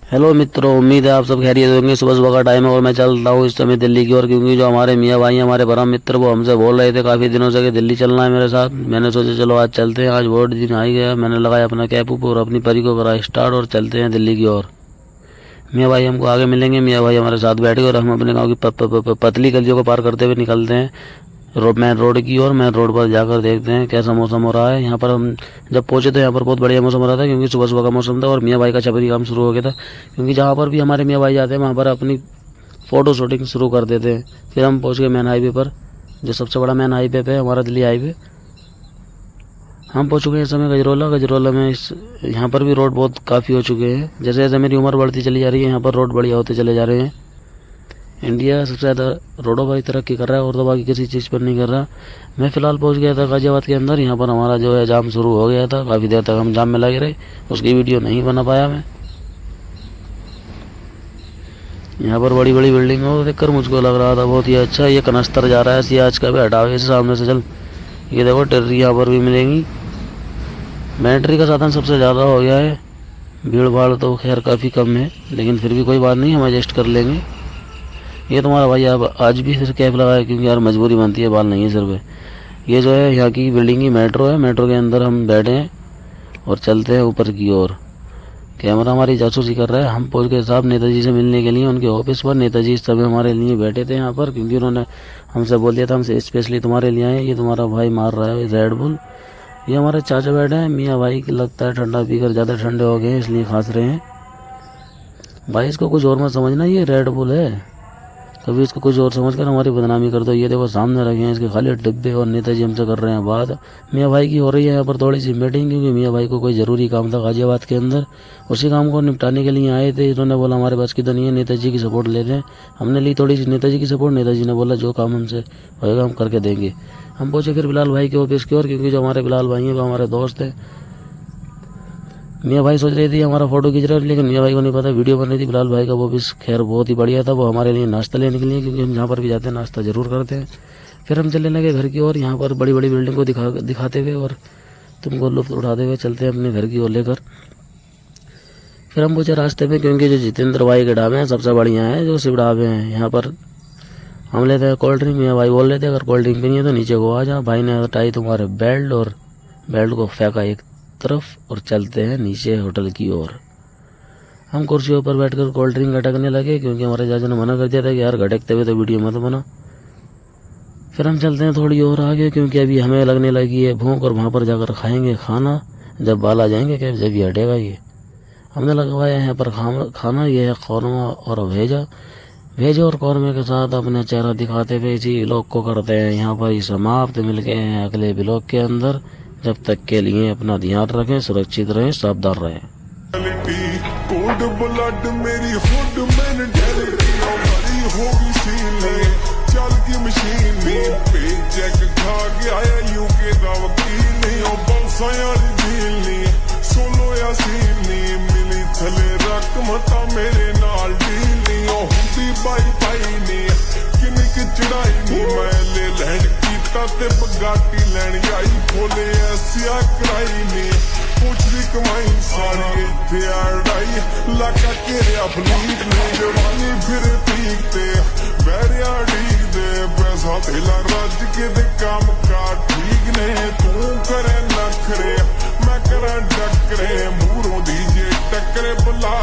Hello मित्रों, उम्मीद है आप सब खैरियत होंगे। सुबह सुबह का टाइम है और मैं चल रहा हूँ इस समय दिल्ली की ओर, क्योंकि जो हमारे मियाँ भाई हमारे परम मित्र वो हमसे बोल रहे थे काफ़ी दिनों से कि दिल्ली चलना है मेरे साथ। मैंने सोचा चलो आज चलते हैं। आज बहुत दिन आ ही गया। मैंने लगाया अपना कैब और अपनी परी को करा स्टार्ट और चलते हैं दिल्ली की ओर। मियाँ भाई हमको आगे मिलेंगे। मियाँ भाई हमारे साथ बैठे और हम अपने गाँव की पतली गलियों को पार करते हुए निकलते हैं मेन रोड की ओर। मेन रोड पर जाकर देखते हैं कैसा मौसम हो रहा है। यहाँ पर हम जब पहुंचे तो यहाँ पर बहुत बढ़िया मौसम हो रहा था, क्योंकि सुबह सुबह का मौसम था और मियाँ भाई का छपरी काम शुरू हो गया था। क्योंकि जहाँ पर भी हमारे मियाँ भाई जाते हैं वहाँ पर अपनी फ़ोटो शूटिंग शुरू कर देते हैं। फिर हम पहुँच गए मेन हाईवे पर, जो सबसे बड़ा मेन हाईवे पे हमारा दिल्ली हाईवे। हम पहुँच चुके हैं इस समय गजरौला में। यहाँ पर भी रोड बहुत काफ़ी हो चुके हैं। जैसे जैसे मेरी उम्र बढ़ती चली जा रही है यहाँ पर रोड बढ़िया होते चले जा रहे हैं। इंडिया सबसे ज़्यादा रोडों पर ही तरक्की कर रहा है और तो बाकी किसी चीज़ पर नहीं कर रहा। मैं फ़िलहाल पहुंच गया था गाज़ियाबाद के अंदर। यहाँ पर हमारा जो है जाम शुरू हो गया था। काफ़ी देर तक हम जाम में लगे रहे, उसकी वीडियो नहीं बना पाया मैं। यहाँ पर बड़ी बड़ी बिल्डिंग को देखकर मुझको लग रहा था बहुत ही अच्छा। ये कनस्तर जा रहा है सियाज का भी, हटाओ इसे सामने से चल। ये देखो टेर्री यहाँ पर भी मिलेंगी। बैटरी का साधन सबसे ज़्यादा हो गया है। भीड़ भाड़ तो खैर काफ़ी कम है, लेकिन फिर भी कोई बात नहीं, हम एडजस्ट कर लेंगे। ये तुम्हारा भाई अब आज भी फिर कैब लगाया, क्योंकि यार मजबूरी बनती है, बाल नहीं है सिर पे। ये जो है यहाँ की बिल्डिंग की मेट्रो है। मेट्रो के अंदर हम बैठे हैं और चलते हैं ऊपर की ओर। कैमरा हमारी जासूसी कर रहा है। हम पहुँच गए साहब नेताजी से मिलने के लिए उनके ऑफिस पर। नेताजी इस समय हमारे लिए बैठे थे यहाँ पर, क्योंकि उन्होंने हमसे बोल दिया था हमसे स्पेशली तुम्हारे लिए आए। ये तुम्हारा भाई मार रहा है रेड बुल। ये हमारे चाचा बैठे हैं। मियाँ भाई की लगता है ठंडा पीकर ज़्यादा ठंडे हो गए हैं, इसलिए खांस रहे हैं। भाई इसको कुछ और मत समझना, ये रेड बुल है। कभी इसको कुछ और समझकर हमारी बदनामी कर दो। ये देखो सामने रखे हैं इसके खाली डिब्बे और नेताजी हमसे कर रहे हैं बात। मियाँ भाई की हो रही है यहाँ पर थोड़ी सी मीटिंग, क्योंकि मियाँ भाई को कोई ज़रूरी काम था गाज़ियाबाद के अंदर। उसी काम को निपटाने के लिए आए थे। इन्होंने बोला हमारे पास की तो नहीं है, नेताजी की सपोर्ट ले लें। हमने ली थोड़ी सी नेताजी की सपोर्ट। नेताजी ने बोला जो काम हमसे होएगा हम करके देंगे। हम पहुँचे फिर बिलाल भाई के ऑफिस की ओर, क्योंकि जो हमारे बिलाल भाई हैं वो हमारे दोस्त हैं। मियाँ भाई सोच रही थी हमारा फोटो खींच रहे हैं, लेकिन मियाँ भाई को नहीं पता वीडियो बन रही थी। बिलाल भाई का वो भी खैर बहुत ही बढ़िया था। वो हमारे लिए नाश्ता लेने के लिए, क्योंकि हम जहाँ पर भी जाते हैं नाश्ता जरूर करते हैं। फिर हम चलने लगे घर की ओर, यहाँ पर बड़ी बड़ी बिल्डिंग को दिखाते हुए और तुमको लुत्फ उठाते हुए चलते हैं अपने घर की ओर लेकर। फिर हम पूछे रास्ते में, क्योंकि जो जितेंद्र भाई के ढाबे हैं सबसे बढ़िया है, जो शिव ढाबे हैं। यहाँ पर हम लेते हैं कोल्ड ड्रिंक। मियाँ भाई बोल रहे थे अगर कोल्ड ड्रिंक पीनी है तो नीचे को आ जा। भाई ने हटाई तुम्हारे बेल्ट और बेल्ट को फेंका एक तरफ और चलते हैं नीचे होटल की ओर। हम कुर्सियों पर बैठकर कोल्ड ड्रिंक गटकने लगे, क्योंकि हमारे चाचा ने मना कर दिया था कि यार गटकते हुए तो वीडियो मत बना। फिर हम चलते हैं थोड़ी और आगे, क्योंकि अभी हमें लगने लगी है भूख और वहाँ पर जाकर खाएंगे खाना। जब बाल आ जाएंगे क्या जब ये हटेगा। ये हमने लगवाया है यहाँ पर खाना। ये है कौरमा और भेज और कौरमे के साथ अपना चेहरा दिखाते हुए इसी व्लॉग को करते हैं यहाँ पर ही समाप्त। मिलते हैं अगले व्लॉग के अंदर। जब तक के लिए अपना ध्यान रखें, सुरक्षित रहें, सावधान रहें। कोल्ड ब्लड मेरी हुड मेंटालिटी हमारी होगी सीने चल की मशीन पे चेक खा गया है यूके का वकील नहीं हो बंसा यार झील नहीं सोलो या सीन नहीं मिली थले रक मता मेरे नाल डील नहीं हो हुंदी बाई ने किन्नी की चढ़ाई नहीं मैं ले लैंड कीता ते बगाटी लैन आई खोले ऐसिया कराई ने पुछदी कमाई सारी इत्थे अड़ाई लाका घेरिया फलीट ने जवानी फिर पीक ते बैरिया ढीक दे पैसा थेला रज के दे काम का ठीक ने तू करे नखरे मैं करा डकरे मूरों दी जे टकरे बुला